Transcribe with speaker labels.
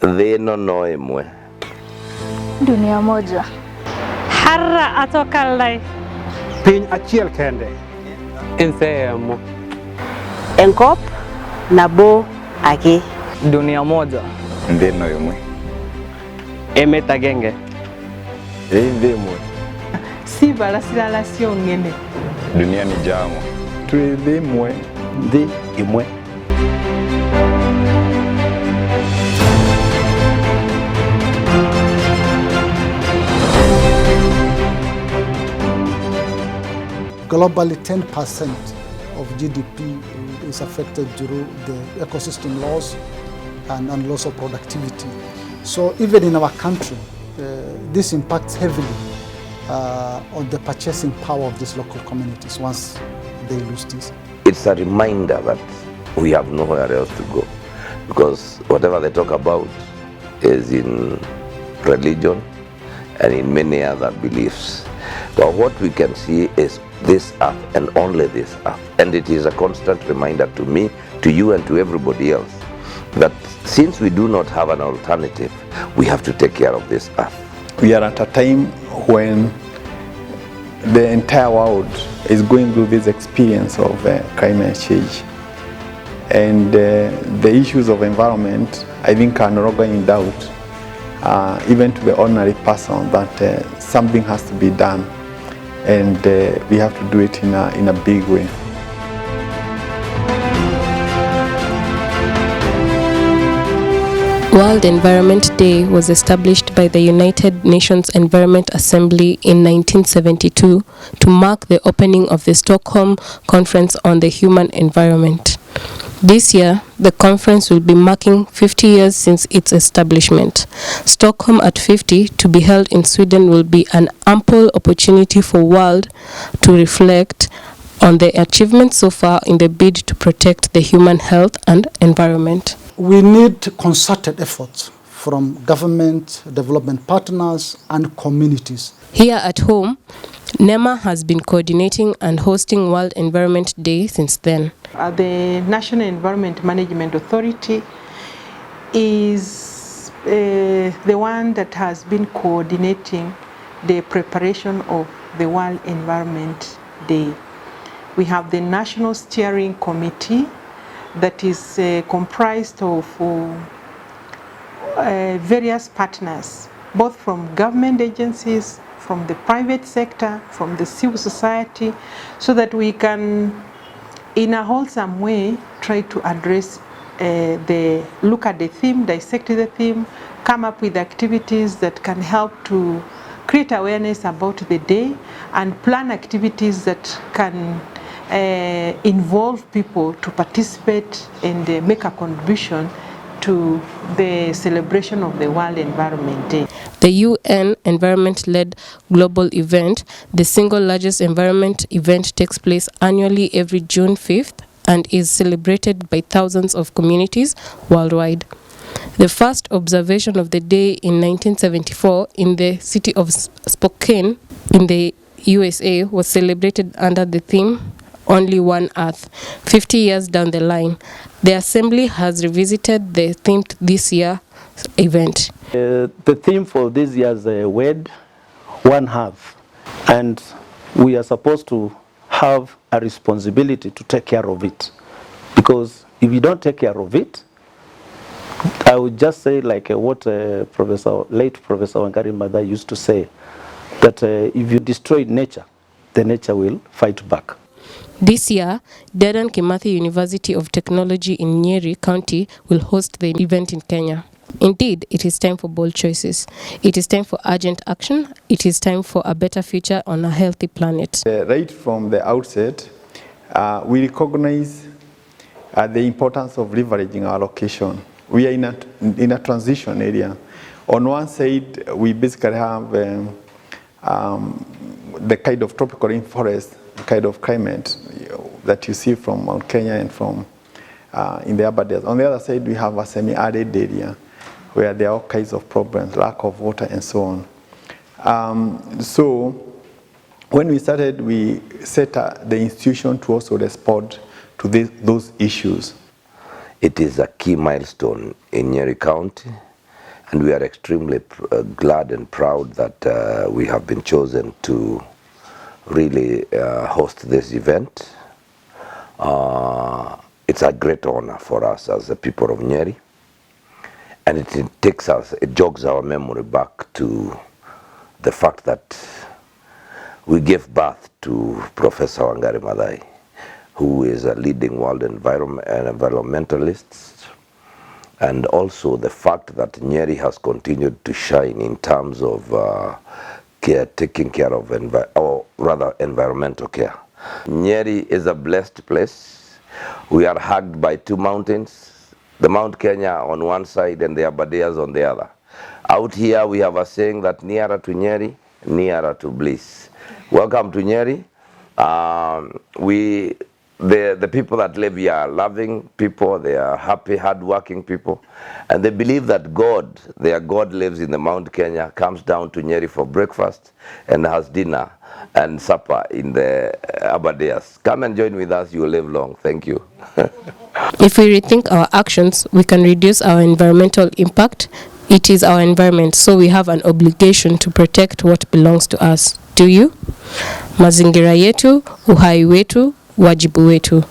Speaker 1: Dhino no imwe.
Speaker 2: Dunia moja.
Speaker 3: Harra atokalai.
Speaker 4: Piny achiel kende.
Speaker 5: Ensemo.
Speaker 6: Enkop nabo ake.
Speaker 5: Dunia moja.
Speaker 1: Dhino imwe.
Speaker 5: Emetagenge.
Speaker 1: Dhimwe.
Speaker 3: Si balasilala siongene.
Speaker 1: Dunia ni jamo.
Speaker 4: Dhimwe.
Speaker 1: Imwe.
Speaker 7: Globally, 10% of GDP is affected through the ecosystem loss and loss of productivity. So even in our country, this impacts heavily on the purchasing power of these local communities once they lose this.
Speaker 1: It's a reminder that we have nowhere else to go, because whatever they talk about is in religion and in many other beliefs. But what we can see is this earth and only this earth. And it is a constant reminder to me, to you and to everybody else, that since we do not have an alternative, we have to take care of this earth.
Speaker 8: We are at a time when the entire world is going through this experience of climate change. And the issues of environment, I think, are no longer in doubt, even to the ordinary person, that something has to be done. And we have to do it in a big way.
Speaker 9: World Environment Day was established by the United Nations Environment Assembly in 1972 to mark the opening of the Stockholm Conference on the Human Environment. This year, the conference will be marking 50 years since its establishment. Stockholm at 50, to be held in Sweden, will be an ample opportunity for the world to reflect on the achievements so far in the bid to protect the human health and environment.
Speaker 7: We need concerted efforts from government, development partners, and communities.
Speaker 9: Here at home, NEMA has been coordinating and hosting World Environment Day since then.
Speaker 3: The National Environment Management Authority is the one that has been coordinating the preparation of the World Environment Day. We have the National Steering Committee that is comprised of various partners, both from government agencies, from the private sector, from the civil society, so that we can, in a wholesome way, try to address look at the theme, dissect the theme, come up with activities that can help to create awareness about the day, and plan activities that can involve people to participate and make a contribution to the celebration of the World Environment Day.
Speaker 9: The UN environment-led global event, the single largest environment event, takes place annually every June 5th and is celebrated by thousands of communities worldwide. The first observation of the day in 1974 in the city of Spokane in the USA was celebrated under the theme Only One Earth. 50 years down the line, the Assembly has revisited the theme this year's event.
Speaker 10: The theme for this year's WED, One Earth, and we are supposed to have a responsibility to take care of it, because if you don't take care of it, I would just say like what late Professor Wangari Maathai used to say, that if you destroy nature, the nature will fight back.
Speaker 9: This year, Dedan Kimathi University of Technology in Nyeri County will host the event in Kenya. Indeed, it is time for bold choices. It is time for urgent action. It is time for a better future on a healthy planet.
Speaker 8: Right from the outset, we recognize the importance of leveraging our location. We are in a transition area. On one side, we basically have the kind of tropical rainforest, kind of climate that you see from Mount Kenya and from in the upper desert. On the other side, we have a semi-arid area where there are all kinds of problems, lack of water and so on. So when we started, we set the institution to also respond to those issues.
Speaker 1: It is a key milestone in Nyeri County And we are extremely glad and proud that we have been chosen to really host this event. It's a great honor for us as the people of Nyeri, and it jogs our memory back to the fact that we gave birth to Professor Wangari Maathai, who is a leading world environmentalist, and also the fact that Nyeri has continued to shine in terms of taking care of environmental care. Nyeri is a blessed place. We are hugged by two mountains, the Mount Kenya on one side and the Aberdares on the other. Out here we have a saying that nearer to Nyeri, nearer to bliss. Welcome to Nyeri. The people that live here are loving people, they are happy, hard-working people, and they believe that God, their God, lives in the Mount Kenya, comes down to Nyeri for breakfast and has dinner and supper in the Aberdares. Come and join with us, you will live long. Thank you.
Speaker 9: If we rethink our actions, we can reduce our environmental impact. It is our environment, so we have an obligation to protect what belongs to us. Do you? Mazingira yetu, uhai wetu, wajibu wetu.